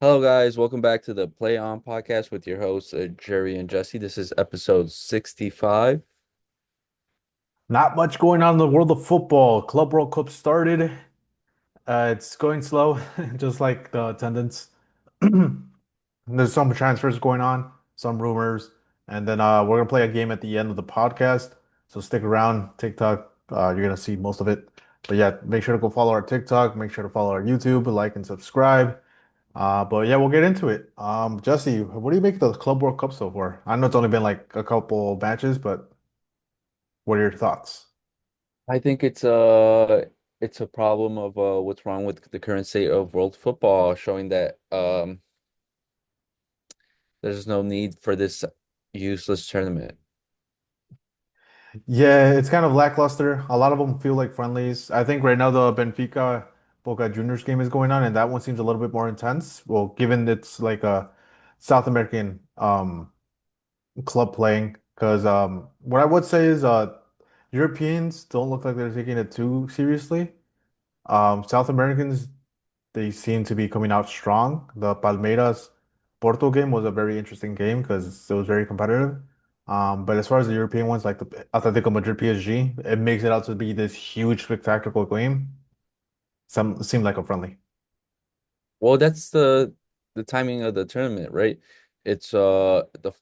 Hello, guys. Welcome back to the Play On podcast with your hosts, Jerry and Jesse. This is episode 65. Not much going on in the world of football. Club World Cup started. It's going slow, just like the attendance. There's some transfers going on, some rumors, and then we're gonna play a game at the end of the podcast. So stick around. TikTok, you're gonna see most of it. But yeah, make sure to go follow our TikTok. Make sure to follow our YouTube, like and subscribe. But yeah, we'll get into it. Jesse, what do you make of the Club World Cup so far? I know it's only been like a couple matches, but what are your thoughts? I think it's a problem of what's wrong with the current state of world football, showing that there's no need for this useless tournament. Yeah, it's kind of lackluster. A lot of them feel like friendlies. I think right now the Benfica Boca Juniors game is going on, and that one seems a little bit more intense. Well, given it's like a South American club playing, because what I would say is Europeans don't look like they're taking it too seriously. South Americans, they seem to be coming out strong. The Palmeiras Porto game was a very interesting game because it was very competitive. But as far as the European ones, like the Atletico Madrid PSG, it makes it out to be this huge spectacular game. Some seem like a friendly. Well, that's the timing of the tournament, right? It's the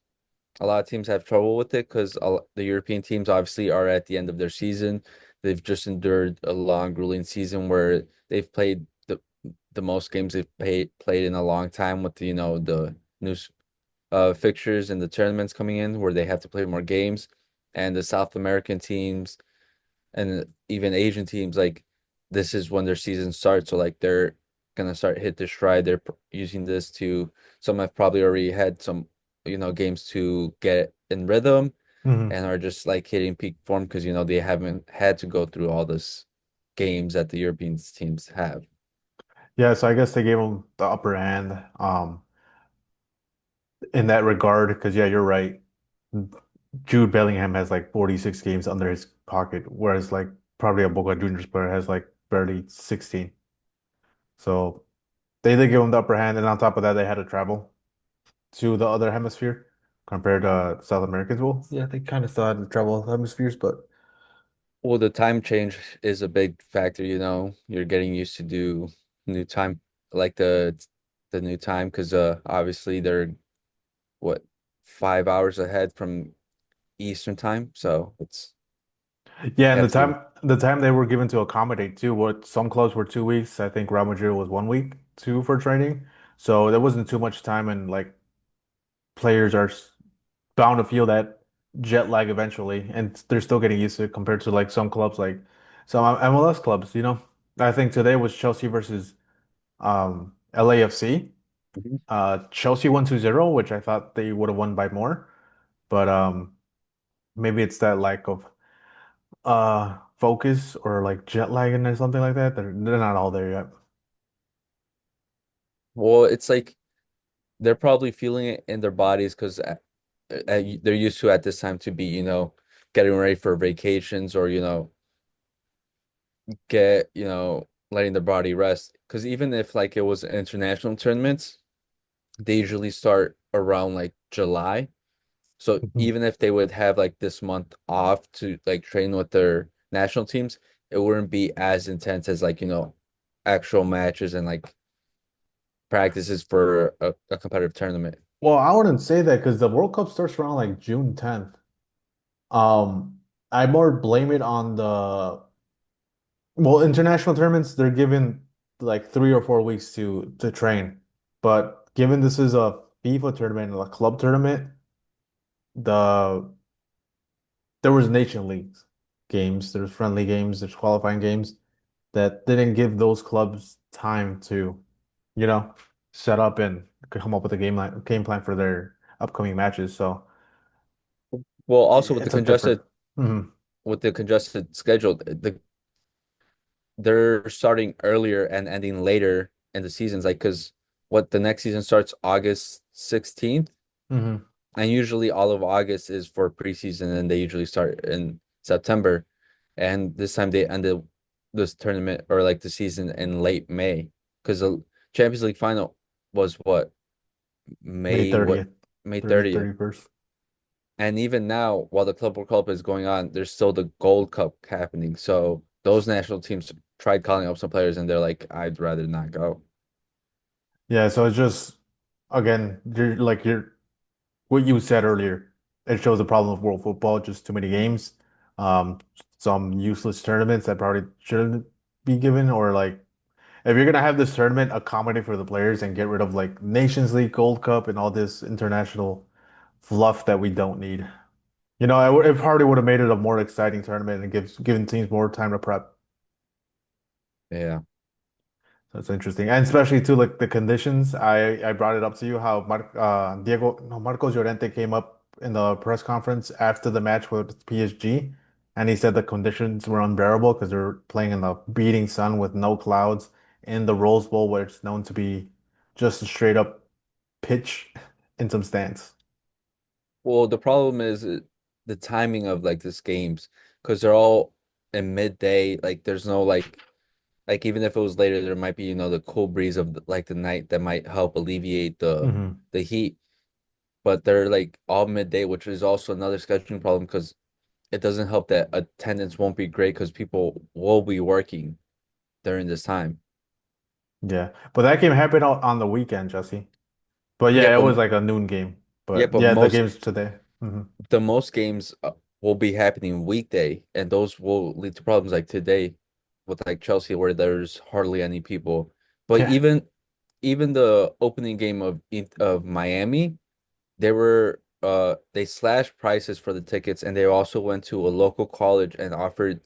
a lot of teams have trouble with it because the European teams obviously are at the end of their season. They've just endured a long, grueling season where they've played the most games they've played in a long time with the new fixtures and the tournaments coming in where they have to play more games, and the South American teams and even Asian teams, like, this is when their season starts, so like they're gonna start hit their stride. They're using this to some have probably already had some games to get in rhythm Hmm. and are just like hitting peak form because they haven't had to go through all this games that the European teams have. Yeah, so I guess they gave them the upper hand in that regard because yeah, you're right. Jude Bellingham has like 46 games under his pocket, whereas like probably a Boca Juniors player has like barely 16. So they did give him the upper hand, and on top of that, they had to travel to the other hemisphere compared to South Americans. Well, yeah, they kind of still had to travel hemispheres, but Well, the time change is a big factor, You're getting used to do new time, like the new time, because obviously they're what 5 hours ahead from Eastern time, so it's yeah, you and have to. the time they were given to accommodate too, what some clubs were 2 weeks. I think Real Madrid was 1 week too for training, so there wasn't too much time, and like players are bound to feel that jet lag eventually, and they're still getting used to it compared to like some clubs, like some MLS clubs. I think today was Chelsea versus LAFC. Mhm. Chelsea won 2-0, which I thought they would have won by more. But maybe it's that lack of focus or like jet lagging or something like that. They're not all there yet. Well, it's like they're probably feeling it in their bodies because they're used to at this time to be, getting ready for vacations or, letting their body rest. Because even if like it was international tournaments, they usually start around like July. So Mhm. even if they would have like this month off to like train with their national teams, it wouldn't be as intense as like, actual matches and like practices for a competitive tournament. Well, I wouldn't say that because the World Cup starts around like June 10th. I more blame it on well, international tournaments, they're given like 3 or 4 weeks to train. But given this is a FIFA tournament, a club tournament, the there was nation leagues games, there's friendly games, there's qualifying games that didn't give those clubs time to, you know, set up and come up with a game plan for their upcoming matches. So Well, also it's a different. Mhm. with the congested schedule, they're starting earlier and ending later in the seasons, like because what the next season starts August 16th, Mhm. and usually all of August is for preseason, and they usually start in September, and this time they ended this tournament or like the season in late May because the Champions League final. was what May May what 30th, May 30th, 30th. 31st. And even now, while the Club World Cup is going on, there's still the Gold Cup happening. So those national teams tried calling up some players, and they're like, "I'd rather not go." Yeah, so it's just again, you're what you said earlier. It shows the problem of world football, just too many games. Um, some useless tournaments that probably shouldn't be given, or like if you're gonna have this tournament, accommodate for the players and get rid of like Nations League, Gold Cup, and all this international fluff that we don't need. It probably would have made it a more exciting tournament and given teams more time to prep. Yeah. That's interesting, and especially too, like the conditions. I brought it up to you how Diego no Marcos Llorente came up in the press conference after the match with PSG, and he said the conditions were unbearable because they're playing in the beating sun with no clouds in the Rose Bowl, where it's known to be just a straight up pitch in some stands. Well, the problem is the timing of like this games because they're all in midday. Like, there's no like even if it was later, there might be the cool breeze of like the night that might help alleviate Hmm. the heat. But they're like all midday, which is also another scheduling problem because it doesn't help that attendance won't be great because people will be working during this time. Yeah, but that game happened on the weekend, Jesse. But Yeah, yeah, it but was like a noon game. yeah, But but yeah, the most game's today. Hmm. the most games will be happening weekday, and those will lead to problems like today with like Chelsea, where there's hardly any people. But Yeah. even the opening game of Miami, they slashed prices for the tickets, and they also went to a local college and offered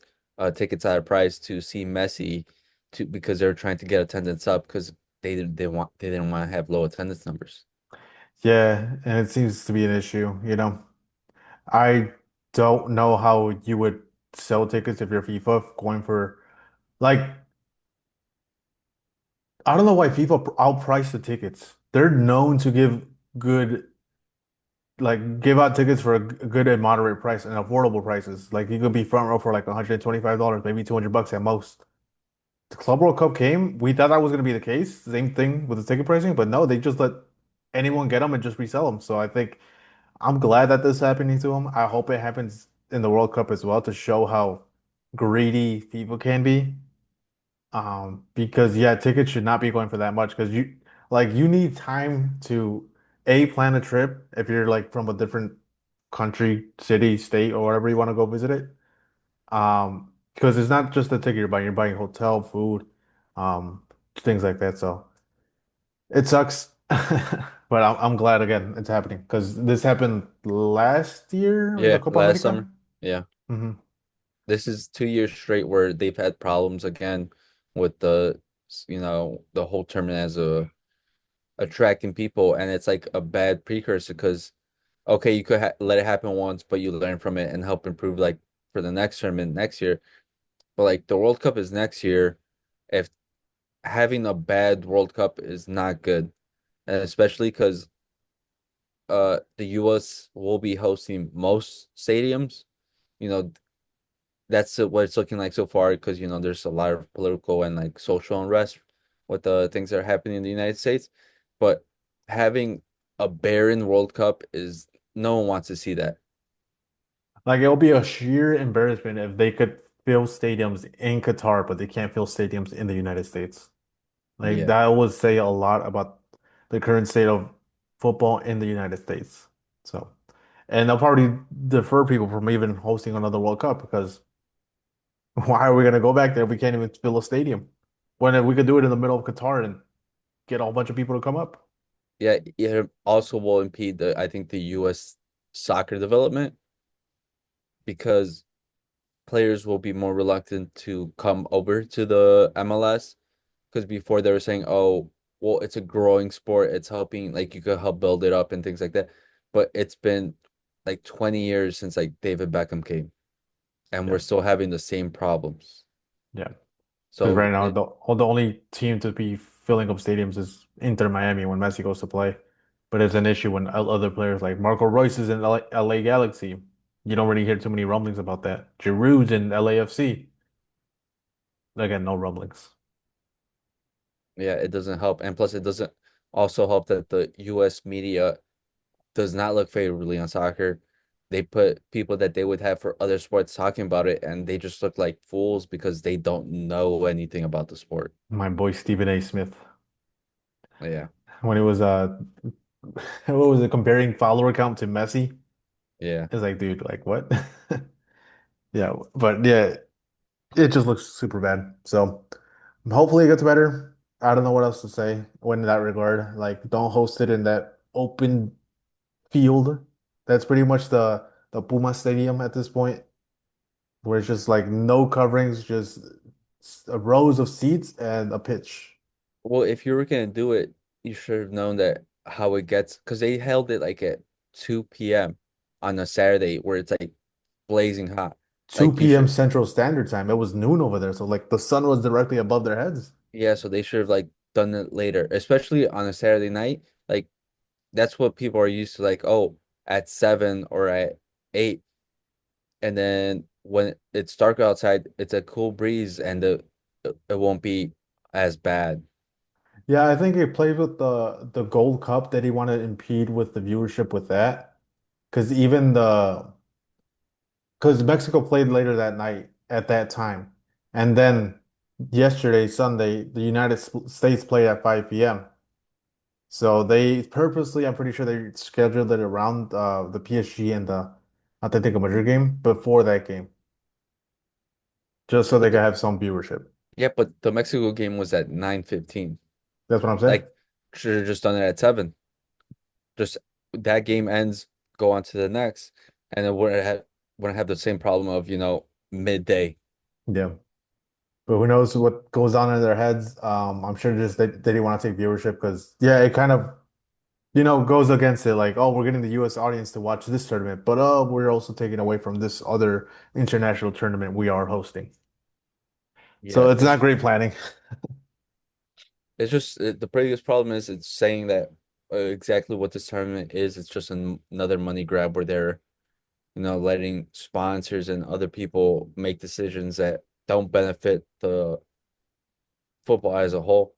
tickets at a price to see Messi to because they were trying to get attendance up because they didn't want to have low attendance numbers. Yeah, and it seems to be an issue. I don't know how you would sell tickets if you're FIFA going for like I don't know why FIFA outpriced the tickets. They're known to good give out tickets for a good and moderate price and affordable prices. Like you could be front row for like $125, maybe $200 at most. The Club World Cup came, we thought that was going to be the case. Same thing with the ticket pricing, but no, they just let anyone get them and just resell them. So I think I'm glad that this is happening to him. I hope it happens in the World Cup as well to show how greedy FIFA can be. Because yeah, tickets should not be going for that much because you need time to plan a trip if you're like from a different country, city, state, or whatever you want to go visit it. Because it's not just the ticket you're buying hotel, food, things like that. So it sucks. But I'm glad again it's happening because this happened last year in the Yeah, Copa last America. summer. Yeah. Hmm. This is 2 years straight where they've had problems again with the whole tournament as a attracting people, and it's like a bad precursor because okay, you could ha let it happen once, but you learn from it and help improve like for the next tournament next year. But like the World Cup is next year, if having a bad World Cup is not good, and especially because the US will be hosting most stadiums. You know, that's what it's looking like so far because there's a lot of political and like social unrest with the things that are happening in the United States. But having a barren World Cup is no one wants to see that. Like it'll be a sheer embarrassment if they could fill stadiums in Qatar, but they can't fill stadiums in the United States. Like Yeah. that would say a lot about the current state of football in the United States. So, and they'll probably defer people from even hosting another World Cup because why are we gonna go back there if we can't even fill a stadium? When we could do it in the middle of Qatar and get a whole bunch of people to come up. Yeah, it also will impede I think the US soccer development because players will be more reluctant to come over to the MLS because before they were saying, "Oh, well, it's a growing sport. It's helping like you could help build it up and things like that." But it's been like 20 years since like David Beckham came and Yeah, we're still having the same problems. yeah. Because So right now the only team to be filling up stadiums is Inter Miami when Messi goes to play. But it's an issue when other players like Marco Reus is in LA Galaxy. You don't really hear too many rumblings about that. Giroud's in LAFC. Again, no rumblings. yeah, it doesn't help. And plus it doesn't also help that the US media does not look favorably on soccer. They put people that they would have for other sports talking about it, and they just look like fools because they don't know anything about the sport. My boy Stephen A. Smith, Yeah, when he was what was it, comparing follower count to Messi? yeah. It's like, dude, like what? Yeah, but yeah, it just looks super bad. So hopefully it gets better. I don't know what else to say when in that regard. Like, don't host it in that open field. That's pretty much the Puma Stadium at this point, where it's just like no coverings, just rows of seats and a pitch. Well, if you were gonna do it, you should have known that how it gets because they held it like at 2 p.m. on a Saturday where it's like blazing hot. Like you 2 p.m. should, Central Standard Time. It was noon over there, so like the sun was directly above their heads. yeah, so they should have like done it later, especially on a Saturday night. Like that's what people are used to, like, oh, at 7 or at 8, and then when it's dark outside, it's a cool breeze and it won't be as bad. Yeah, I think he played with the Gold Cup that he wanted to impede with the viewership with that. Because even the because Mexico played later that night at that time. And then yesterday, Sunday, the United States played at 5 p.m. So they purposely, I'm pretty sure they scheduled it around the PSG and the Atletico Madrid game before that game, just so they But could have some viewership. yeah, but the Mexico game was at 9:15. That's what I'm saying. Like should have just done it at 7. Just that game ends, go on to the next, and then wouldn't have the same problem of, midday. Yeah. But who knows what goes on in their heads. I'm sure just they didn't want to take viewership because yeah, it kind of goes against it. Like, oh, we're getting the U.S. audience to watch this tournament, but oh, we're also taking away from this other international tournament we are hosting. Yeah, So it's not great planning. it's just the biggest problem is it's saying that exactly what this tournament is. It's just another money grab where they're, letting sponsors and other people make decisions that don't benefit the football as a whole.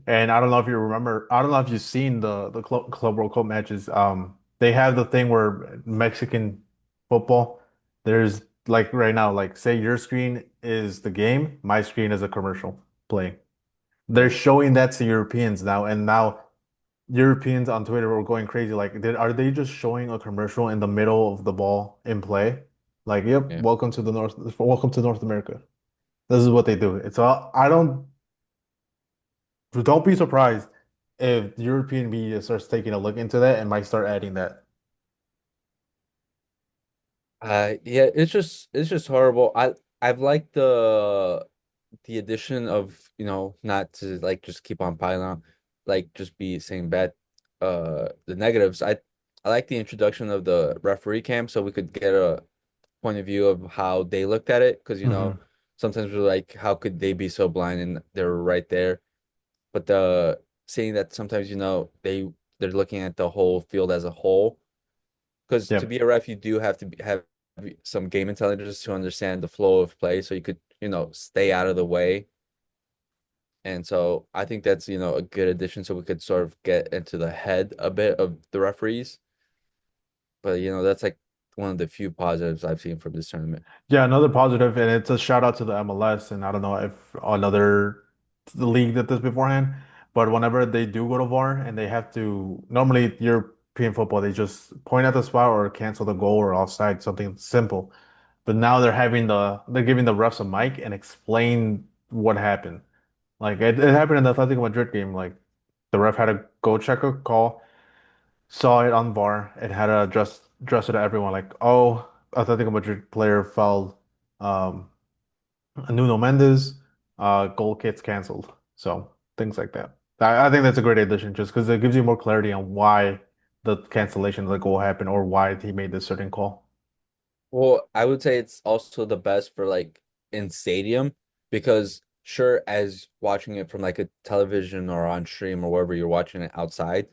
And I don't know if you remember, I don't know if you've seen the Club World Cup matches. They have the thing where Mexican football, there's like right now, like say your screen is the game, my screen is a commercial playing. They're Mm, showing that to Europeans now, and now Europeans on Twitter were going crazy. Like, are they just showing a commercial in the middle of the ball in play? Like, yep, yeah. welcome to North America. This is what they do. It's all, I don't be surprised if European media starts taking a look into that and might start adding that. Yeah, it's just horrible. I've liked the addition of, not to like just keep on piling on, like just be saying bad the negatives. I like the introduction of the referee cam so we could get a point of view of how they looked at it because Hmm. sometimes we're like, how could they be so blind and they're right there? But seeing that sometimes, they're looking at the whole field as a whole. Because to Yep. be a ref, you do have to have some game intelligence to understand the flow of play, so you could, stay out of the way. And so I think that's, a good addition, so we could sort of get into the head a bit of the referees. But that's like one of the few positives I've seen from this tournament. Yeah, another positive, and it's a shout out to the MLS. And I don't know if another league did this beforehand, but whenever they do go to VAR and they have to, normally European football, they just point at the spot or cancel the goal or offside, something simple. But now they're giving the refs a mic and explain what happened. Like it happened in the Atletico Madrid game. Like the ref had to go check a call, saw it on VAR, and had to address it to everyone. Like, oh, Atletico Madrid player fouled um, Nuno Mendes, goal gets canceled. So things like that. I think that's a great addition, just because it gives you more clarity on why the cancellation of the goal happened or why he made this certain call. Well, I would say it's also the best for like in stadium because sure, as watching it from like a television or on stream or wherever you're watching it outside,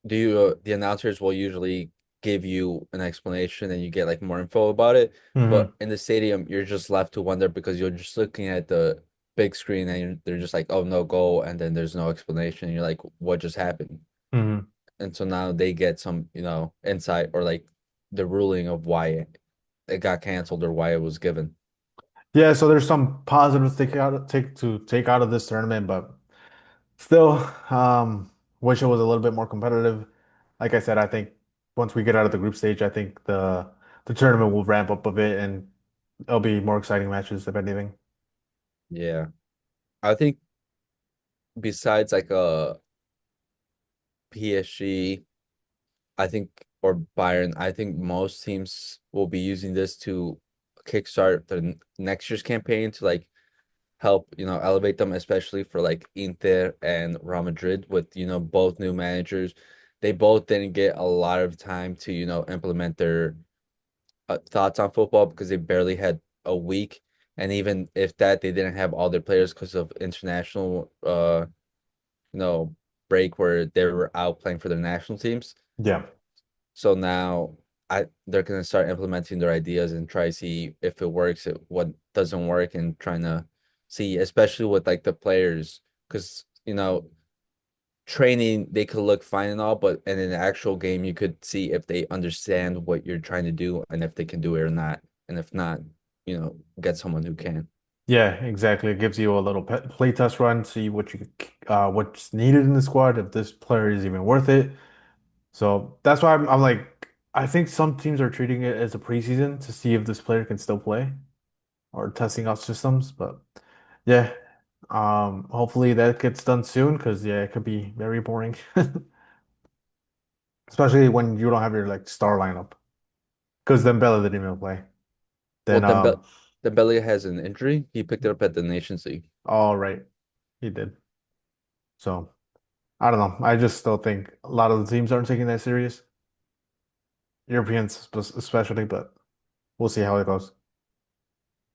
the announcers will usually give you an explanation and you get like more info about it. But Hmm. in the stadium, you're just left to wonder because you're just looking at the big screen and they're just like, oh, no goal, and then there's no explanation. You're like, what just happened? Hmm. And so now they get some, insight or like the ruling of why it got canceled or why it was given. Yeah, so there's some positives to take out of this tournament, but still, wish it was a little bit more competitive. Like I said, I think once we get out of the group stage, I think the tournament will ramp up a bit and it'll be more exciting matches, if anything. Yeah. I think besides like a PSG, I think or Bayern, I think most teams will be using this to kickstart the next year's campaign to like help, elevate them, especially for like Inter and Real Madrid with, both new managers. They both didn't get a lot of time to, implement their thoughts on football because they barely had a week. And even if that, they didn't have all their players because of international, you know, break where they were out playing for their national teams. Yeah. So now they're gonna start implementing their ideas and try to see if it works, what doesn't work, and trying to see, especially with like the players, because training they could look fine and all, but in an actual game you could see if they understand what you're trying to do and if they can do it or not, and if not, get someone who can. Yeah, exactly. It gives you a little play test run, see what's needed in the squad, if this player is even worth it. So that's why I'm like, I think some teams are treating it as a preseason to see if this player can still play or testing out systems. But yeah, hopefully that gets done soon because yeah, it could be very boring, especially when you don't have your like star lineup. Because Dembele didn't even play. Well, Then Dembele has an injury. He picked it up at the Nations League. all right, he did. So I don't know. I just still think a lot of the teams aren't taking that serious. Europeans especially, but we'll see how it goes.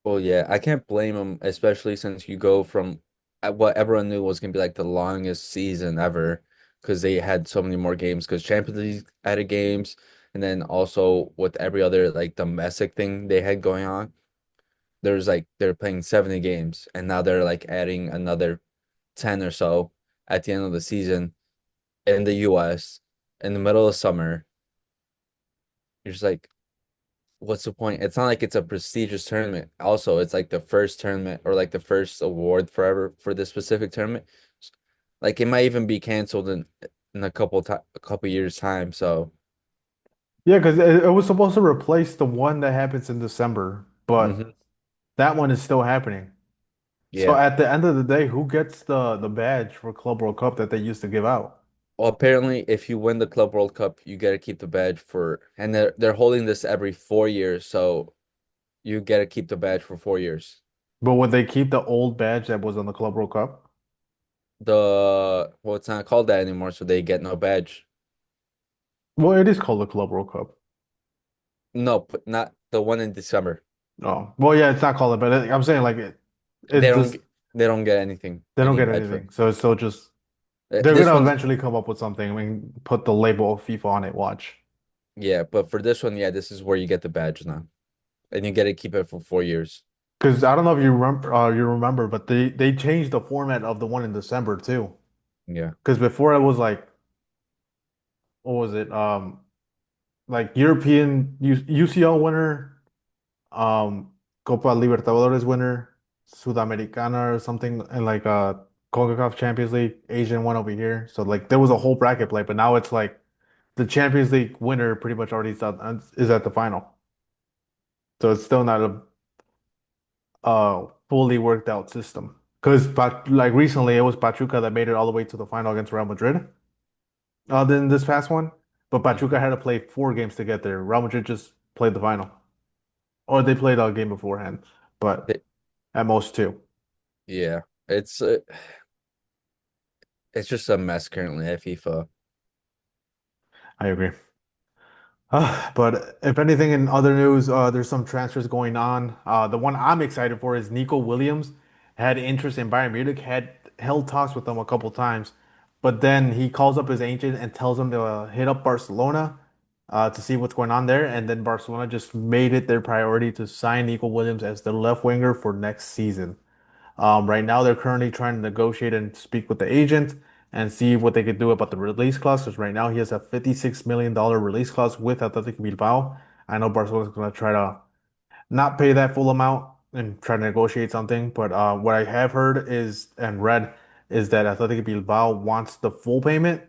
Well, yeah, I can't blame him, especially since you go from what everyone knew was gonna be like the longest season ever, because they had so many more games, because Champions League added games, and then also with every other like domestic thing they had going on, there's like they're playing 70 games, and now they're like adding another 10 or so at the end of the season in the US in the middle of summer. You're just like, what's the point? It's not like it's a prestigious tournament. Also, it's like the first tournament or like the first award forever for this specific tournament. Like it might even be canceled in a couple years time. So, Yeah, because it was supposed to replace the one that happens in December, but mhm, that one is still happening. So yeah. at the end of the day, who gets the badge for Club World Cup that they used to give out? Well, apparently, if you win the Club World Cup, you get to keep the badge for, and they're holding this every 4 years, so you get to keep the badge for 4 years. But would they keep the old badge that was on the Club World Cup? Well, it's not called that anymore, so they get no badge. Well, it is called the Club World Cup. No, not the one in December. Oh, well, yeah, it's not called it, but I'm saying like They it's don't. just They don't get anything, they don't any get badge for. anything. So it's still just they're This gonna one's eventually come up with something. I mean, put the label of FIFA on it. Watch. Yeah, but for this one, yeah, this is where you get the badge now, and you get to keep it for 4 years. Because I don't know if you remember, but they changed the format of the one in December too. Yeah. Because before it was like, what was it? Like European UCL winner, Copa Libertadores winner, Sudamericana or something, and like CONCACAF Champions League, Asian one over here. So like there was a whole bracket play, but now it's like the Champions League winner pretty much already is at the final. So it's still not a fully worked out system. Because like recently it was Pachuca that made it all the way to the final against Real Madrid. Then this past one, but Pachuca Hmm. had to play 4 games to get there. Real Madrid just played the final, or they played a game beforehand, but at most two. Yeah, it's just a mess currently at FIFA. I agree. But if anything, in other news, there's some transfers going on. The one I'm excited for is Nico Williams. Had interest in Bayern Munich, had held talks with them a couple times, but then he calls up his agent and tells him to hit up Barcelona to see what's going on there. And then Barcelona just made it their priority to sign Nico Williams as the left winger for next season. Right now, they're currently trying to negotiate and speak with the agent and see what they could do about the release clause. Because right now, he has a $56 million release clause with Athletic Bilbao. I know Barcelona's going to try to not pay that full amount and try to negotiate something. But what I have heard is and read is that Athletic Bilbao wants the full payment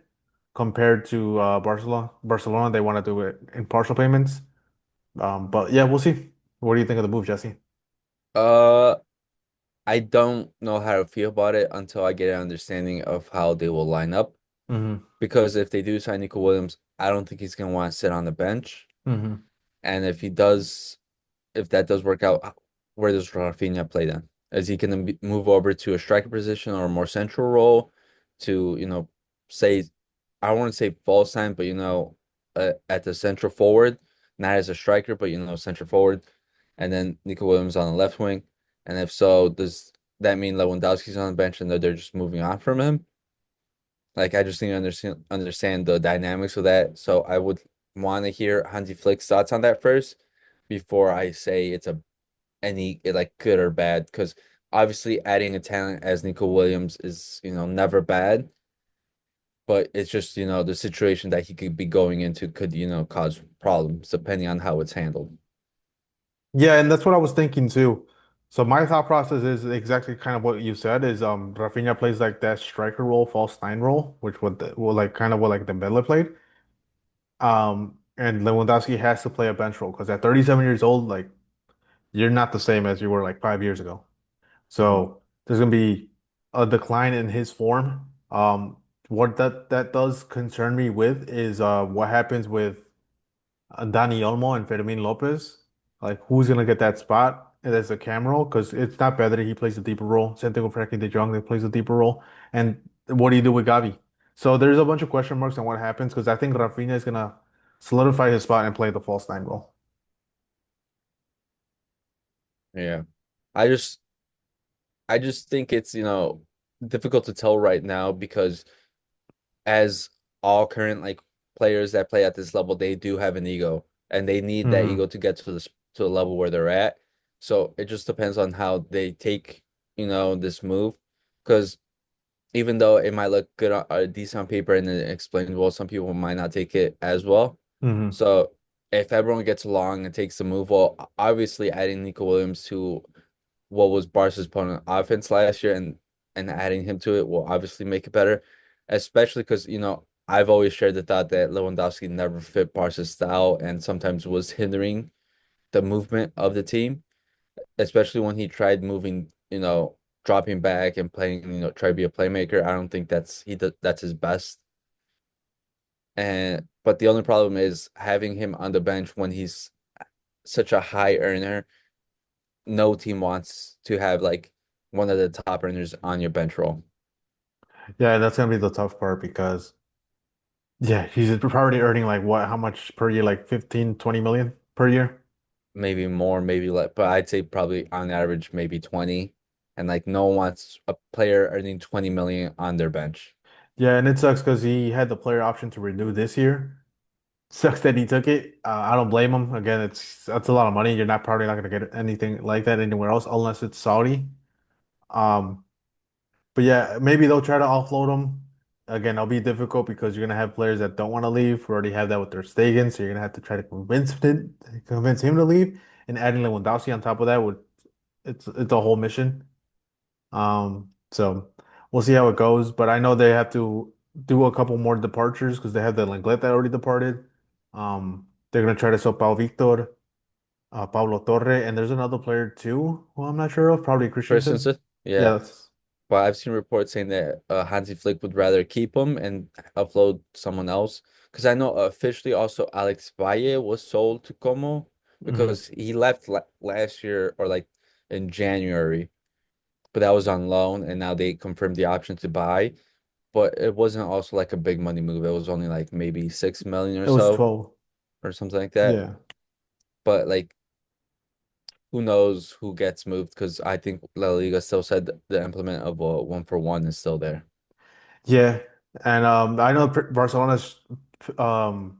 compared to Barcelona. Barcelona, they want to do it in partial payments. But yeah, we'll see. What do you think of the move, Jesse? Uh, I don't know how to feel about it until I get an understanding of how they will line up. Hmm. Because if they do sign Nico Williams, I don't think he's gonna want to sit on the bench. Hmm. And if he does, if that does work out, where does Rafinha play then? Is he gonna move over to a striker position or a more central role to, say, I don't want to say false nine, but at the central forward, not as a striker, but central forward, and then Nico Williams on the left wing. And if so, does that mean Lewandowski's on the bench and they're just moving on from him? Like I just need to understand the dynamics of that. So I would want to hear Hansi Flick's thoughts on that first before I say it's like good or bad. Because obviously adding a talent as Nico Williams is never bad, but it's just the situation that he could be going into could cause problems depending on how it's handled. Yeah, and that's what I was thinking too. So my thought process is exactly kind of what you said is Rafinha plays like that striker role, false nine role, which would like kind of what like Dembele played. And Lewandowski has to play a bench role because at 37 years old, like you're not the same as you were like 5 years ago. Mhm. So there's gonna be a decline in his form. What that does concern me with is what happens with Dani Olmo and Fermin Lopez. Like who's gonna get that spot as a cam role? Because it's not Pedri, he plays a deeper role. Same thing with Frankie De Jong, that plays a deeper role. And what do you do with Gavi? So there's a bunch of question marks on what happens because I think Rafinha is gonna solidify his spot and play the false nine role. Yeah. I just I just think it's, difficult to tell right now because as all current like players that play at this level, they do have an ego and they need that Hmm. ego to get to the level where they're at. So it just depends on how they take, this move. Because even though it might look good decent on paper and it explains well, some people might not take it as well. Hmm. So if everyone gets along and takes the move, well, obviously adding Nico Williams to what was Barca's opponent offense last year and adding him to it will obviously make it better, especially because I've always shared the thought that Lewandowski never fit Barca's style and sometimes was hindering the movement of the team, especially when he tried moving, dropping back and playing, try to be a playmaker. I don't think that's his best. And but the only problem is having him on the bench when he's such a high earner. No team wants to have like one of the top earners on your bench roll. Yeah, that's gonna be the tough part because yeah, he's probably earning like what, how much per year? Like 15, 20 million per year. Maybe more, maybe less, but I'd say probably on average maybe 20. And like no one wants a player earning 20 million on their bench. Yeah, and it sucks because he had the player option to renew this year. Sucks that he took it. I don't blame him. Again, that's a lot of money. You're not probably not gonna get anything like that anywhere else unless it's Saudi. Um, but yeah, maybe they'll try to offload him. Again, it'll be difficult because you're gonna have players that don't want to leave. We already have that with Ter Stegen, so you're gonna have to try to convince him to leave. And adding Lewandowski on top of that would it's a whole mission. So we'll see how it goes. But I know they have to do a couple more departures because they have the Lenglet that already departed. They're gonna try to sell Pau Victor, Pablo Torre, and there's another player too who I'm not sure of, probably Christensen. Christensen, yeah. Yeah, that's But I've seen reports saying that Hansi Flick would rather keep him and upload someone else. Because I know officially also Alex Valle was sold to Como mhm. because he left last year or like in January, but that was on loan and now they confirmed the option to buy. But it wasn't also like a big money move. It was only like maybe 6 million or It was so 12. or something like that. Yeah. But like who knows who gets moved because I think La Liga still said the implement of a 1-for-1 is still there. Yeah. And I know Barcelona's um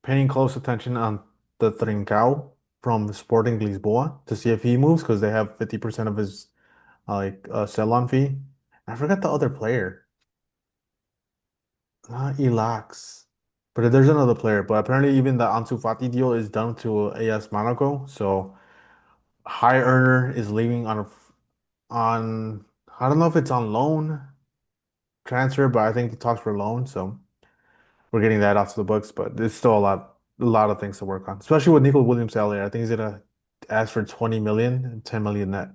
paying close attention on the Trincao from Sporting Lisboa to see if he moves because they have 50% of his like a sell-on fee. I forgot the other player. Not Elax. But there's another player. But apparently even the Ansu Fati deal is done to AS Monaco. So high earner is leaving on I don't know if it's on loan transfer, but I think the talks for loan. So we're getting that off the books, but there's still a lot of things to work on, especially with Nico Williams' salary. I think he's gonna ask for 20 million and 10 million net.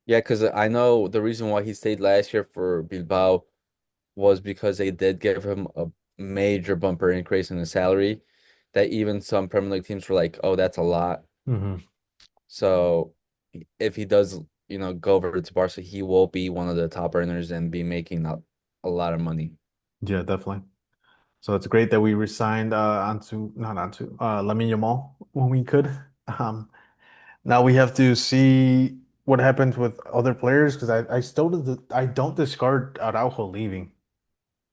Yeah, because I know the reason why he stayed last year for Bilbao was because they did give him a major bumper increase in his salary that even some Premier League teams were like, oh, that's a lot. Hmm. So if he does, go over to Barca, he will be one of the top earners and be making a lot of money. Yeah, definitely. So it's great that we resigned onto not onto Lamine Yamal when we could. Um, Now we have to see what happens with other players because I don't discard Araujo leaving.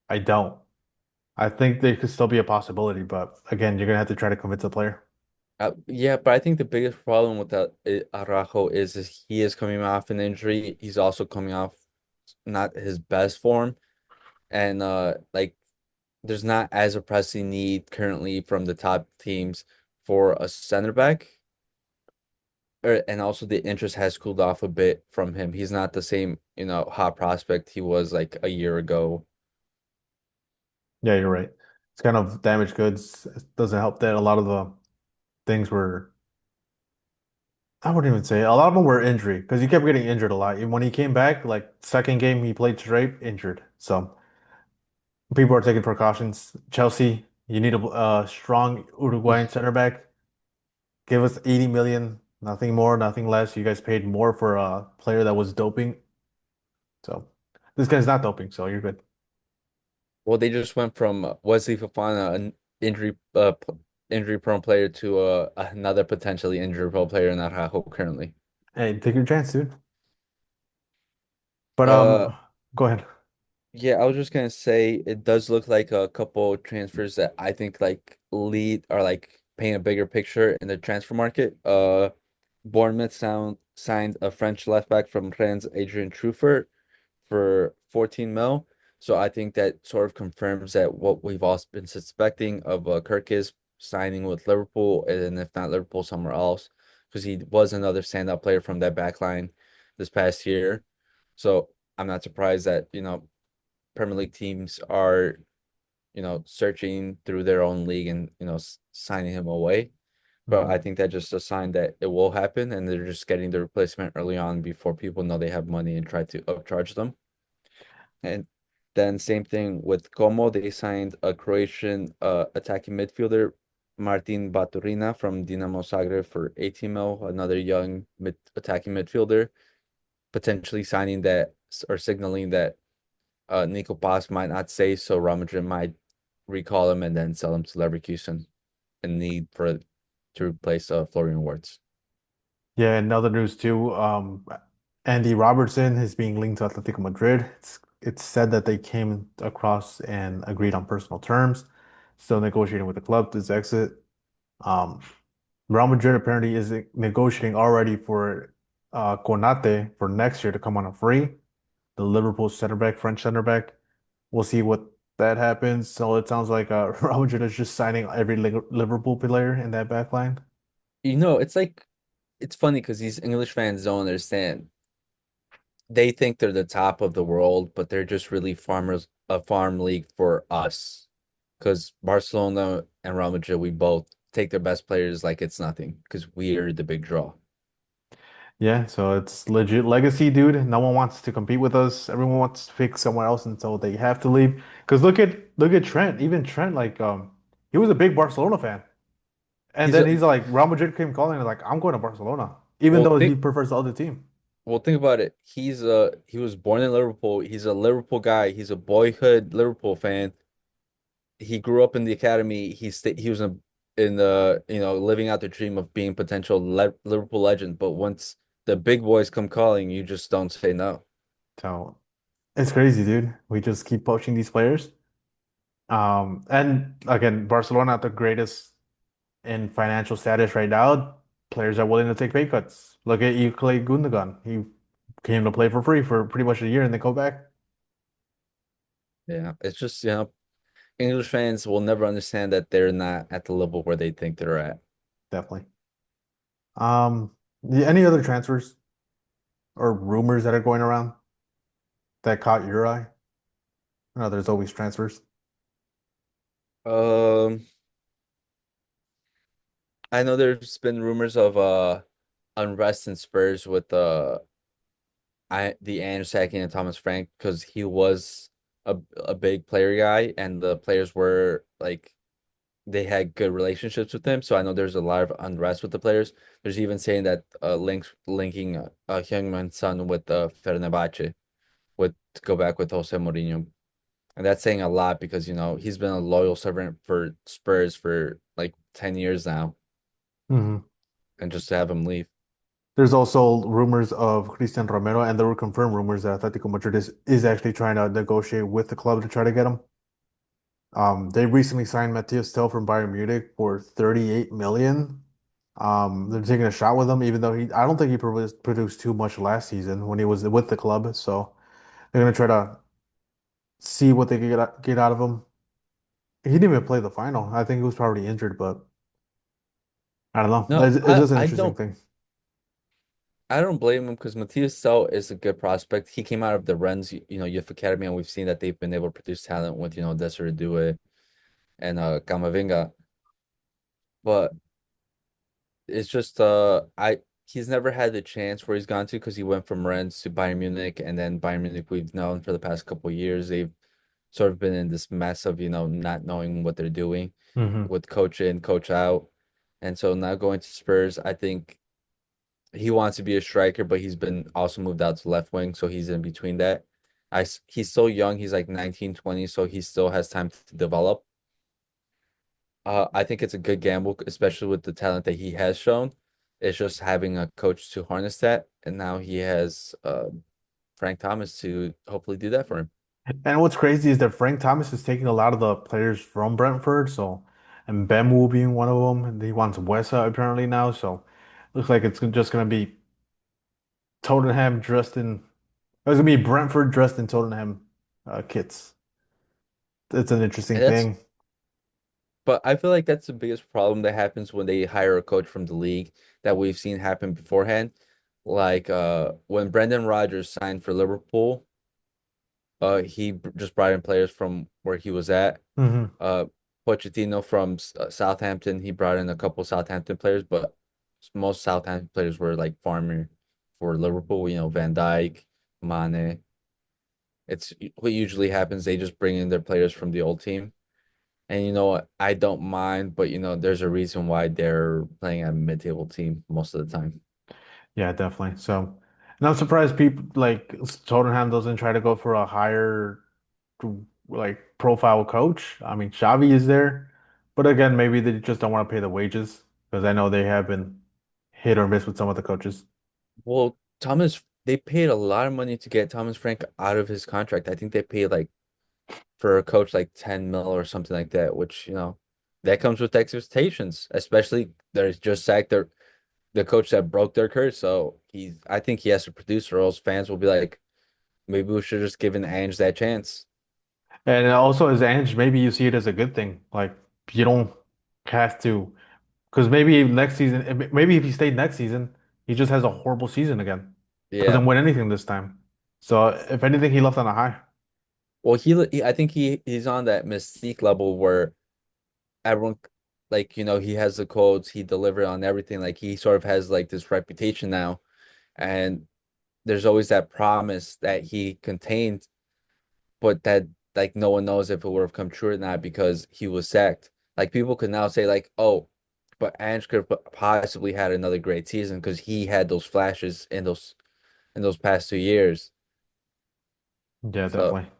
I don't. I think there could still be a possibility, but again, you're gonna have to try to convince the player. Yeah, but I think the biggest problem with that Araujo is he is coming off an injury. He's also coming off not his best form, and like there's not as a pressing need currently from the top teams for a center back. And also the interest has cooled off a bit from him. He's not the same, hot prospect he was like a year ago. Yeah, you're right. It's kind of damaged goods. It doesn't help that a lot of the things were, I wouldn't even say, a lot of them were injury because he kept getting injured a lot. And when he came back, like second game he played straight, injured. So people are taking precautions. Chelsea, you need a strong Uruguayan center back. Give us 80 million, nothing more, nothing less. You guys paid more for a player that was doping. So this guy's not doping, so you're good. Well, they just went from Wesley Fofana, an injury prone player, to another potentially injury prone player in Araujo currently. Hey, take your chance, dude. But Uh, go ahead. yeah, I was just gonna say it does look like a couple transfers that I think like lead are like paint a bigger picture in the transfer market. Bournemouth signed a French left back from Rennes, Adrian Truffert, for 14 mil. So I think that sort of confirms that what we've all been suspecting of Kirk is signing with Liverpool, and if not Liverpool, somewhere else, because he was another standout player from that back line this past year. So I'm not surprised that, Premier League teams are, searching through their own league and, signing him away. But Mhm. I think that's just a sign that it will happen, and they're just getting the replacement early on before people know they have money and try to upcharge them. And then same thing with Como. They signed a Croatian attacking midfielder, Martin Baturina from Dinamo Zagreb for 18 mil, another young attacking midfielder, potentially signing that or signaling that Nico Paz might not stay, so Real Madrid might recall him and then sell him to Leverkusen in need for to replace Florian Wirtz. Yeah, and other news too. Andy Robertson is being linked to Atletico Madrid. It's said that they came across and agreed on personal terms. Still negotiating with the club to exit. Um, Real Madrid apparently is negotiating already for Konate for next year to come on a free. The Liverpool center back, French center back. We'll see what that happens. So it sounds like Real Madrid is just signing every Liverpool player in that back line. It's like it's funny because these English fans don't understand. They think they're the top of the world, but they're just really a farm league for us. Because Barcelona and Real Madrid, we both take their best players like it's nothing because we're the big draw. Yeah, so it's legit legacy, dude. No one wants to compete with us. Everyone wants to pick somewhere else until they have to leave. Because look at Trent. Even Trent, like he was a big Barcelona fan. And He's then a he's like Real Madrid came calling and like, I'm going to Barcelona. Even well though he think prefers the other team. well think about it. He was born in Liverpool. He's a Liverpool guy. He's a boyhood Liverpool fan. He grew up in the academy. He was in the living out the dream of being potential Liverpool legend. But once the big boys come calling, you just don't say no. So it's crazy, dude. We just keep poaching these players. And again, Barcelona not the greatest in financial status right now. players are willing to take pay cuts. Look at Ilkay Gundogan. He came to play for free for pretty much a year and then go back. Yeah, it's just, English fans will never understand that they're not at the level where they think they're at. Definitely. Um, any other transfers or rumors that are going around that caught your eye? No, there's always transfers. Um, I know there's been rumors of unrest in Spurs with the Andrew Sacking and Thomas Frank because he was a big player guy and the players were like they had good relationships with him. So I know there's a lot of unrest with the players. There's even saying that linking Heung-min Son with Fenerbahce with to go back with Jose Mourinho. And that's saying a lot because he's been a loyal servant for Spurs for like 10 years now, Hmm. and just to have him leave. There's also rumors of Christian Romero, and there were confirmed rumors that Atletico Madrid is actually trying to negotiate with the club to try to get him. They recently signed Matthias Tel from Bayern Munich for 38 million. They're taking a shot with him, even though I don't think he produced too much last season when he was with the club. So they're gonna try to see what they can get out of him. He didn't even play the final. I think he was probably injured, but I don't know. No, It's I just an I interesting don't thing. I don't blame him because Matthias Sell is a good prospect. He came out of the Rennes, Youth Academy, and we've seen that they've been able to produce talent with, Desiree Doué and Camavinga. But it's just I he's never had the chance where he's gone to because he went from Rennes to Bayern Munich, and then Bayern Munich we've known for the past couple of years they've sort of been in this mess of not knowing what they're doing Hmm. with coach in, coach out, and so now going to Spurs, I think he wants to be a striker, but he's been also moved out to left wing, so he's in between that. He's so young, he's like 19, 20, so he still has time to develop. I think it's a good gamble, especially with the talent that he has shown. It's just having a coach to harness that, and now he has Frank Thomas to hopefully do that for him. And what's crazy is that Frank Thomas is taking a lot of the players from Brentford. So, and Bemu being one of them, and he wants Wessa apparently now. So, looks like it's just gonna be Tottenham dressed in. It's gonna be Brentford dressed in Tottenham kits. It's an interesting And that's, thing. but I feel like that's the biggest problem that happens when they hire a coach from the league that we've seen happen beforehand. Like when Brendan Rodgers signed for Liverpool, just brought in players from where he was at. Hmm. Uh, Pochettino from Southampton, he brought in a couple Southampton players, but most Southampton players were like farmer for Liverpool. Van Dijk, Mane. It's what usually happens. They just bring in their players from the old team. And you know what? I don't mind, but there's a reason why they're playing a mid-table team most of the time. Yeah, definitely. So, and I'm surprised people like Tottenham doesn't try to go for a higher like profile coach. I mean, Xavi is there, but again, maybe they just don't want to pay the wages because I know they have been hit or miss with some of the coaches. Well, they paid a lot of money to get Thomas Frank out of his contract. I think they paid like for a coach like 10 mil or something like that, which, that comes with expectations, especially there's just sacked the coach that broke their curse. So I think he has to produce or else fans will be like, maybe we should just give an Ange that chance. And also as Ange, maybe you see it as a good thing. Like you don't have to, because maybe next season, maybe if he stayed next season, he just has a horrible season again. Yeah. Doesn't win anything this time. So if anything, he left on a high. Well, I think he's on that mystique level where everyone, like, he has the quotes, he delivered on everything. Like he sort of has like this reputation now, and there's always that promise that he contained, but that like no one knows if it would have come true or not because he was sacked. Like people could now say like, oh, but Ange could have possibly had another great season because he had those flashes in those past 2 years. Yeah, So definitely.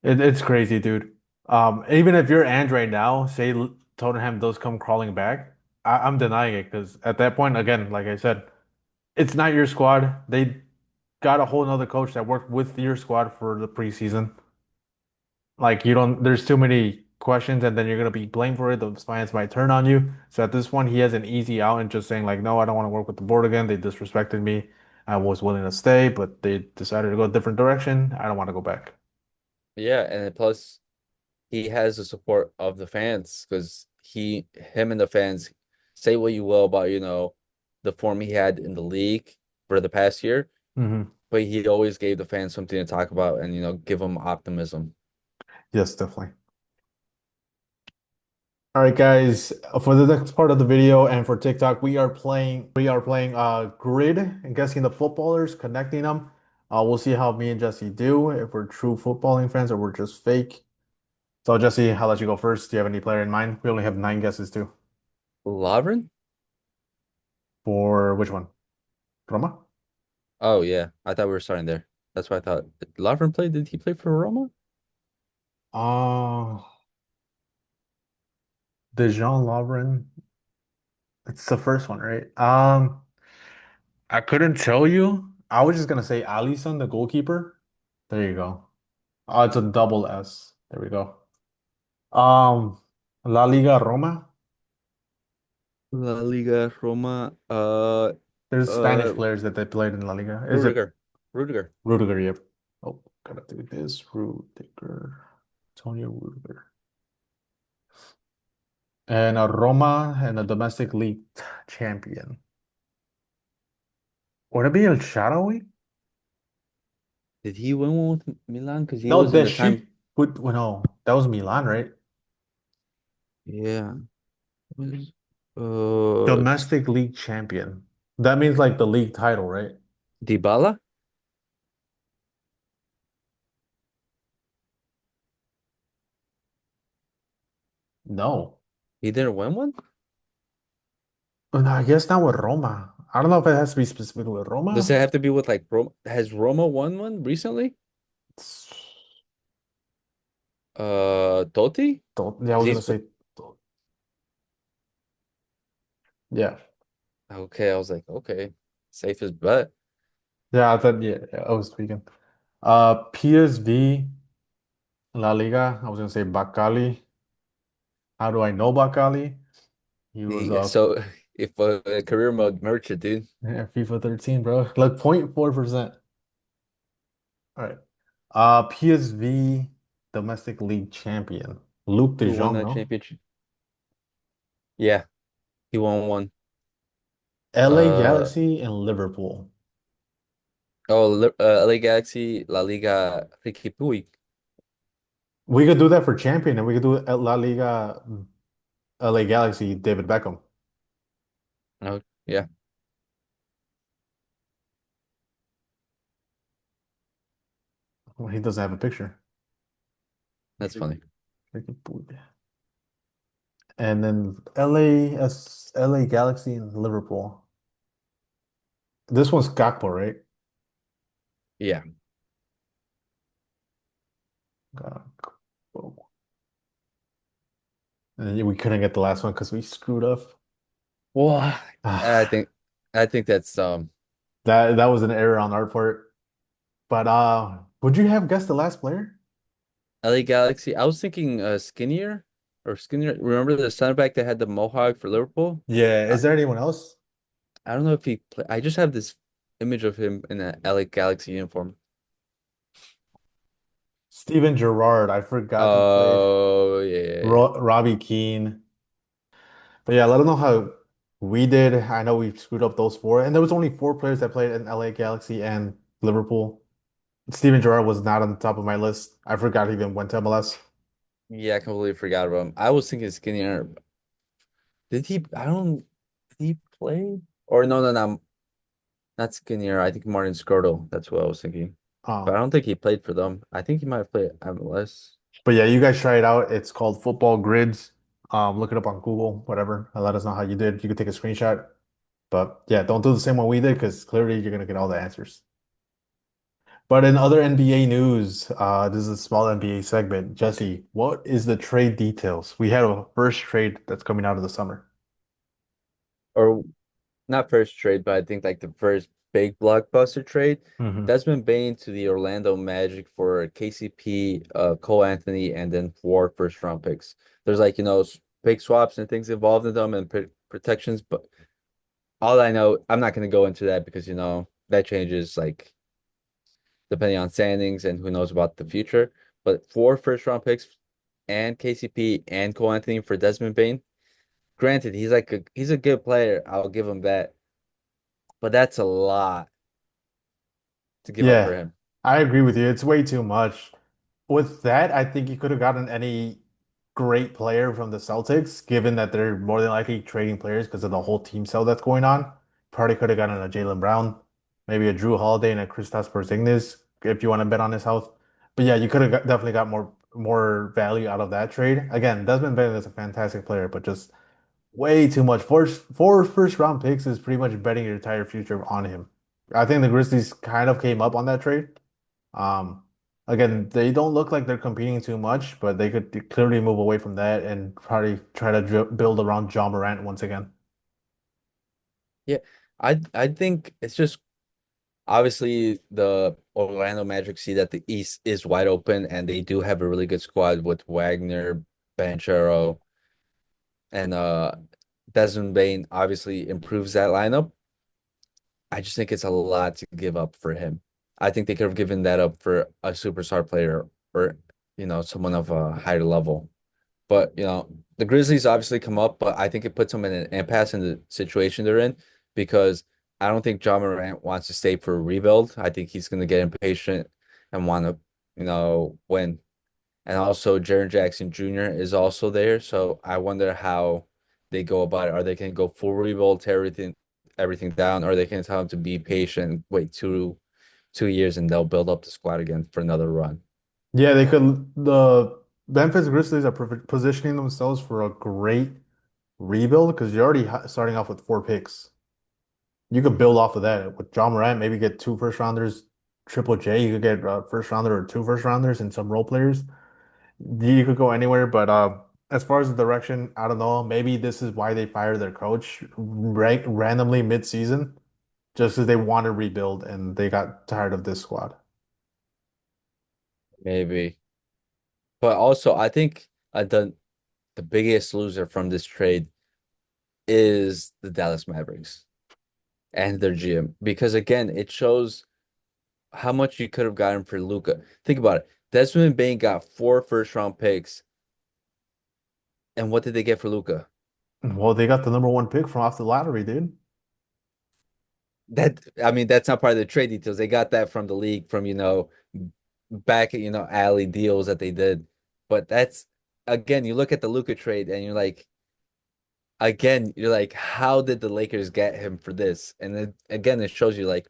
It's crazy, dude. Even if you're Ange right now, say Tottenham does come crawling back, I'm denying it because at that point, again, like I said, it's not your squad. They got a whole nother coach that worked with your squad for the preseason. Like you don't, there's too many. questions and then you're gonna be blamed for it. The fans might turn on you. So at this point, he has an easy out and just saying like, no, I don't want to work with the board again. They disrespected me. I was willing to stay, but they decided to go a different direction. I don't want to go back. Yeah, and plus he has the support of the fans because him and the fans say what you will about, the form he had in the league for the past year, Hmm. but he always gave the fans something to talk about and, give them optimism. Yes, definitely. All right, guys, for the next part of the video and for TikTok, we are playing grid and guessing the footballers, connecting them. We'll see how me and Jesse do, if we're true footballing fans or we're just fake. So Jesse, I'll let you go first. Do you have any player in mind? We only have 9 guesses too. Lovren? For which one? Roma? Oh yeah, I thought we were starting there. That's what I thought. Did Lovren play? Did he play for Roma? Uh, Dejan Lovren. It's the first one, right? I couldn't tell you. I was just gonna say Alisson, the goalkeeper. There you go. Oh, it's a double S. There we go. Um, La Liga Roma. La Liga, Roma, There's Spanish uh, players that they played in La Liga. Is it Rudiger. Rudiger. Rudiger? Yep. Oh, gotta do this. Rudiger. Antonio Rudiger. And a Roma and a domestic league champion. Would it be El Shaarawy? Did he win one with Milan? Because he No, was in the Deschamps. time. Well, no, that was Milan, right? Yeah. Was- Uh, Domestic league champion. That means like the league title, right? Dybala? No. He didn't win one? No, I guess not with Roma. I don't know if it has to be specifically with Does it Roma. have to be with like Roma? Has Roma won one recently? Totti? Yeah, I Because was gonna he's say, yeah, okay. I was like, okay, safe as bet. yeah. I thought, yeah, I was tweaking. PSV La Liga. I was gonna say Bakali. How do I know Bakali? He was So if a career mode merchant, dude, yeah, FIFA 13, bro. Like 0.4%. All right. PSV domestic league champion. Luke De who won Jong, that no? championship? Yeah, he won one. LA Uh Galaxy and Liverpool. LA Galaxy, La Liga, Ricky Puig. We could do that for champion, and we could do La Liga, LA Galaxy, David Beckham. Oh, yeah, Well, he doesn't have a picture. that's funny. Ricky Puig. And then LA Galaxy and Liverpool. This one's Gakpo, right? Yeah. Gakpo. And then we couldn't get the last one because we screwed up. Well, I think I think that's That was an error on our part. But would you have guessed the last player? LA Galaxy. I was thinking Skinnier or Skinnier. Remember the center back that had the mohawk for Liverpool? Yeah. I, Is there anyone else? I don't know if he play. I just have this image of him in an LA Galaxy uniform. Steven Gerrard. I forgot he played. Oh yeah. Robbie Keane. But yeah, let us know how we did. I know we screwed up those four, and there was only 4 players that played in LA Galaxy and Liverpool. Steven Gerrard was not on the top of my list. I forgot he even went to MLS. Yeah, I completely forgot about him. I was thinking Skinnier. Did he? I don't. Did he play? Or no, no, no, not Skinnier. I think Martin Skirtle. That's what I was thinking. But I Um, don't think he played for them. I think he might have played MLS. but yeah, you guys try it out. It's called Football Grids. Look it up on Google, whatever, and let us know how you did. You could take a screenshot. But yeah, don't do the same one we did because clearly you're gonna get all the answers. But in other NBA news, this is a small NBA segment. Jesse, what is the trade details? We had a first trade that's coming out of the summer. Or not first trade, but I think like the first big blockbuster trade. Hmm. Desmond Bain to the Orlando Magic for KCP, Cole Anthony, and then 4 first-round picks. There's like, big swaps and things involved in them and protections, but all I know, I'm not going to go into that because, that changes like depending on standings and who knows about the future. But 4 first-round picks and KCP and Cole Anthony for Desmond Bain. Granted, he's a good player. I'll give him that. But that's a lot to give up for Yeah, him. I agree with you. It's way too much. With that, I think you could have gotten any great player from the Celtics, given that they're more than likely trading players because of the whole team sale that's going on. Probably could have gotten a Jaylen Brown, maybe a Drew Holiday and a Kristaps Porzingis if you want to bet on his health. But yeah, you could have definitely got more value out of that trade. Again, Desmond Bain is a fantastic player, but just way too much. Four first round picks is pretty much betting your entire future on him. I think the Grizzlies kind of came up on that trade. Um, Again, they don't look like they're competing too much, but they could clearly move away from that and probably try to build around John Morant once again. Yeah, I think it's just obviously the Orlando Magic see that the East is wide open and they do have a really good squad with Wagner, Banchero, and Desmond Bain obviously improves that lineup. I just think it's a lot to give up for him. I think they could have given that up for a superstar player or someone of a higher level. But the Grizzlies obviously come up, but I think it puts them in an impasse in the situation they're in because I don't think John Morant wants to stay for a rebuild. I think he's going to get impatient and want to, win. And also, Jaren Jackson Jr. is also there, so I wonder how they go about it. Are they going to go full rebuild, tear everything down, or are they going to tell him to be patient, wait 2 years, and they'll build up the squad again for another run? Yeah, they could. The Memphis Grizzlies are positioning themselves for a great rebuild because you're already starting off with 4 picks. You could build off of that with John Morant, maybe get 2 first rounders, Triple J. You could get a first rounder or 2 first rounders and some role players. You could go anywhere, but as far as the direction, I don't know. Maybe this is why they fired their coach randomly mid-season, just because they want to rebuild and they got tired of this squad. Maybe. But also, I think the biggest loser from this trade is the Dallas Mavericks and their GM because again, it shows how much you could have gotten for Luca. Think about it. Desmond Bain got 4 first-round picks, and what did they get for Luca? Well, they got the number one pick from off the lottery, dude. That I mean, that's not part of the trade details. They got that from the league from back at alley deals that they did. But that's again, you look at the Luca trade and you're like, how did the Lakers get him for this? And then again, it shows you like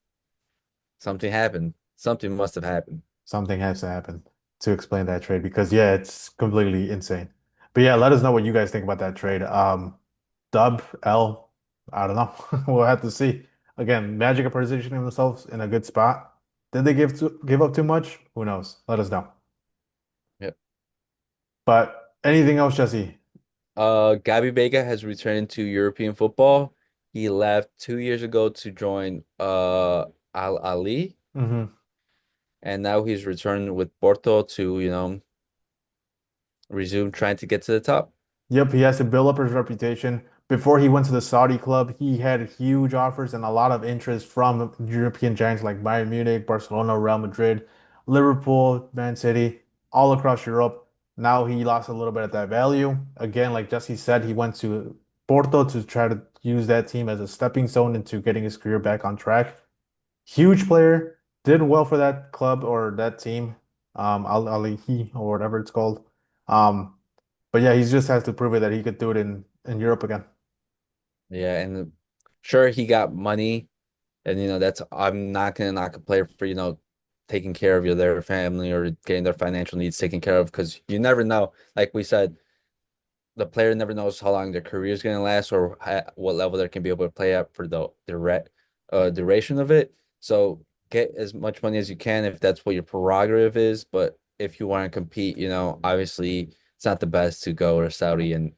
something happened. Something must have happened. Something has to happen to explain that trade because yeah, it's completely insane. But yeah, let us know what you guys think about that trade. Dub, L, I don't know. We'll have to see. Again, Magic are positioning themselves in a good spot. Did they give up too much? Who knows? Let us know. Yep. But anything else, Jesse? Gabby Vega has returned to European football. He left 2 years ago to join Al Ali, Hmm. and now he's returned with Porto to, resume trying to get to the top. Yep, he has to build up his reputation. Before he went to the Saudi club, he had huge offers and a lot of interest from European giants like Bayern Munich, Barcelona, Real Madrid, Liverpool, Man City, all across Europe. Now he lost a little bit of that value. Again, like Jesse said, he went to Porto to try to use that team as a stepping stone into getting his career back on track. Huge player, did well for that club or that team, Al Ahly or whatever it's called. Um, but yeah, he just has to prove it that he could do it in Europe again. Yeah, and sure he got money, and that's I'm not gonna knock a player for taking care of their family or getting their financial needs taken care of because you never know. Like we said, the player never knows how long their career is going to last or what level they can be able to play at for the duration of it. So get as much money as you can if that's what your prerogative is. But if you want to compete, obviously it's not the best to go to Saudi and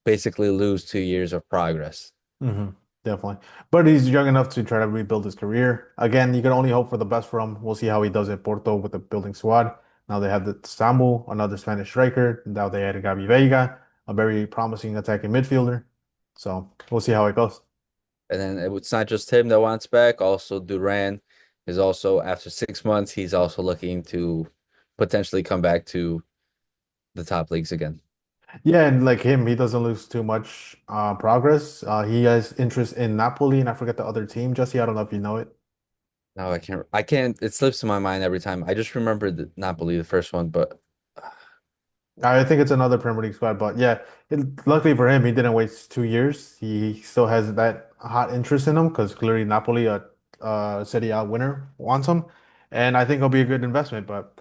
basically lose 2 years of progress. Hmm. Definitely. But he's young enough to try to rebuild his career. Again, you can only hope for the best for him. We'll see how he does at Porto with the building squad. Now they have the Samu, another Spanish striker. Now they added Gabi Veiga, a very promising attacking midfielder. So we'll see how it goes. And then it's not just him that wants back. Also, Duran is also after 6 months, he's also looking to potentially come back to the top leagues again. Yeah, and like him, he doesn't lose too much progress. He has interest in Napoli, and I forget the other team. Jesse, I don't know if you know it. No, I can't. It slips to my mind every time. I just remember the Napoli, the first one, but I think it's another Premier League squad, but yeah, luckily for him, he didn't waste 2 years. He still has that hot interest in him because clearly Napoli, a Serie A winner, wants him, and I think it'll be a good investment. But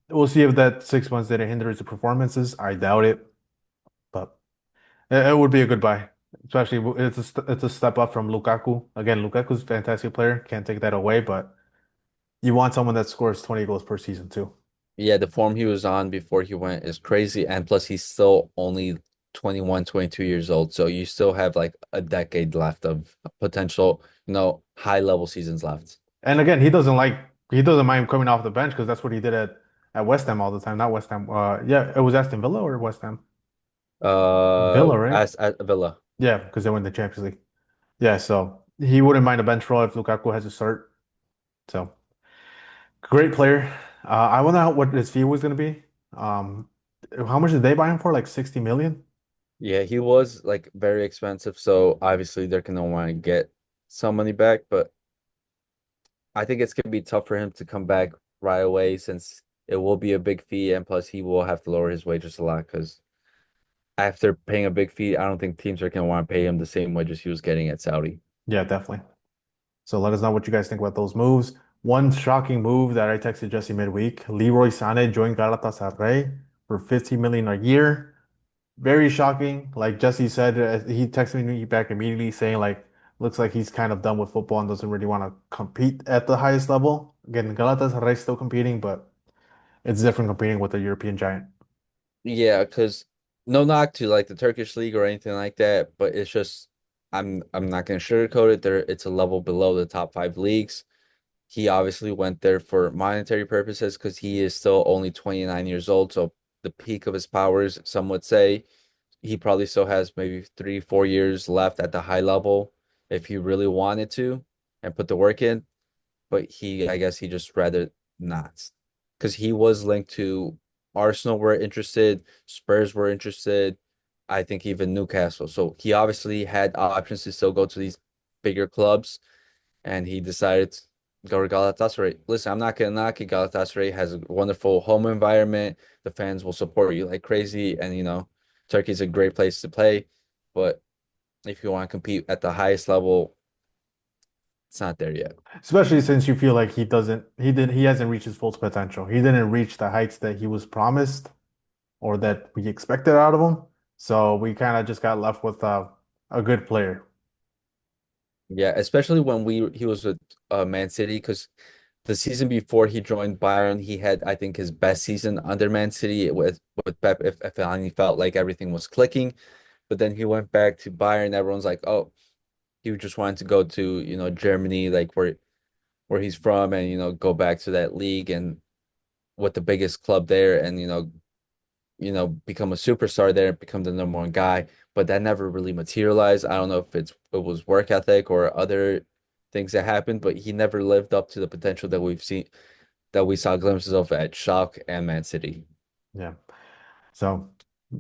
we'll see if that 6 months didn't hinder his performances. I doubt it, but it would be a good buy. Especially it's a step up from Lukaku. Again, Lukaku's a fantastic player, can't take that away, but you want someone that scores 20 goals per season too. yeah, the form he was on before he went is crazy. And plus, he's still only 21, 22 years old. So you still have like a decade left of potential, high level seasons left. And again, he doesn't mind coming off the bench because that's what he did at West Ham all the time. Not West Ham. Yeah, it was Aston Villa or West Ham? Villa, right? As at Villa. Yeah, because they won the Champions League. Yeah, so he wouldn't mind a bench role if Lukaku has a start. So great player. I wonder what his fee was going to be. Um, how much did they buy him for? Like 60 million? Yeah, he was like very expensive. So obviously they're gonna want to get some money back, but I think it's gonna be tough for him to come back right away since it will be a big fee, and plus he will have to lower his wages a lot because after paying a big fee, I don't think teams are gonna want to pay him the same wages he was getting at Saudi. Yeah, definitely. So let us know what you guys think about those moves. One shocking move that I texted Jesse midweek, Leroy Sané joined Galatasaray for 50 million a year. Very shocking. Like Jesse said, he texted me back immediately saying like, looks like he's kind of done with football and doesn't really want to compete at the highest level. Again, Galatasaray is still competing, but it's different competing with a European giant. Yeah, because no knock to like the Turkish league or anything like that, but it's just I'm not gonna sugarcoat it. There, it's a level below the top five leagues. He obviously went there for monetary purposes because he is still only 29 years old. So the peak of his powers, some would say, he probably still has maybe 3, 4 years left at the high level if he really wanted to and put the work in. But I guess he just rather not because he was linked to Arsenal were interested, Spurs were interested, I think even Newcastle. So he obviously had options to still go to these bigger clubs, and he decided to go to Galatasaray. Listen, I'm not gonna knock it. Galatasaray has a wonderful home environment. The fans will support you like crazy, and Turkey's a great place to play. But if you want to compete at the highest level, it's not there yet. Especially since you feel like he hasn't reached his full potential. He didn't reach the heights that he was promised or that we expected out of him. So we kind of just got left with a good player. Yeah, especially when we he was with Man City because the season before he joined Bayern, he had I think his best season under Man City with Pep if he felt like everything was clicking. But then he went back to Bayern. Everyone's like, oh, he just wanted to go to Germany, like where he's from, and go back to that league and with the biggest club there, and become a superstar there, become the number one guy. But that never really materialized. I don't know if it was work ethic or other things that happened, but he never lived up to the potential that we saw glimpses of at Schalke and Man City. Yeah. So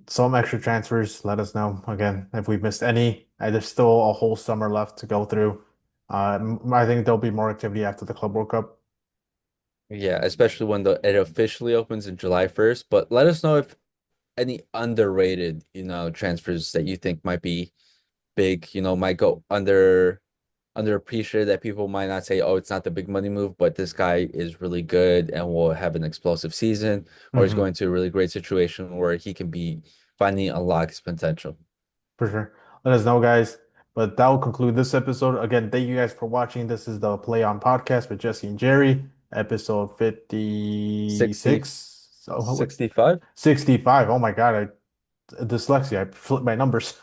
some extra transfers, let us know again if we missed any. There's still a whole summer left to go through. I think there'll be more activity after the Club World Cup. Yeah, especially when it officially opens in July 1st. But let us know if any underrated, transfers that you think might be big, might go underappreciated that people might not say, oh, it's not the big money move, but this guy is really good and will have an explosive season, or he's Hmm. going to a really great situation where he can be finally unlock his potential. For sure. Let us know, guys. But that will conclude this episode. Again, thank you guys for watching. This is the Play On Podcast with Jesse and Jerry, episode 60, 56. So what? 65? 65. Oh my God, dyslexia. I flipped my numbers.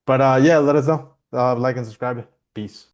But yeah, let us know. Like and subscribe. Peace.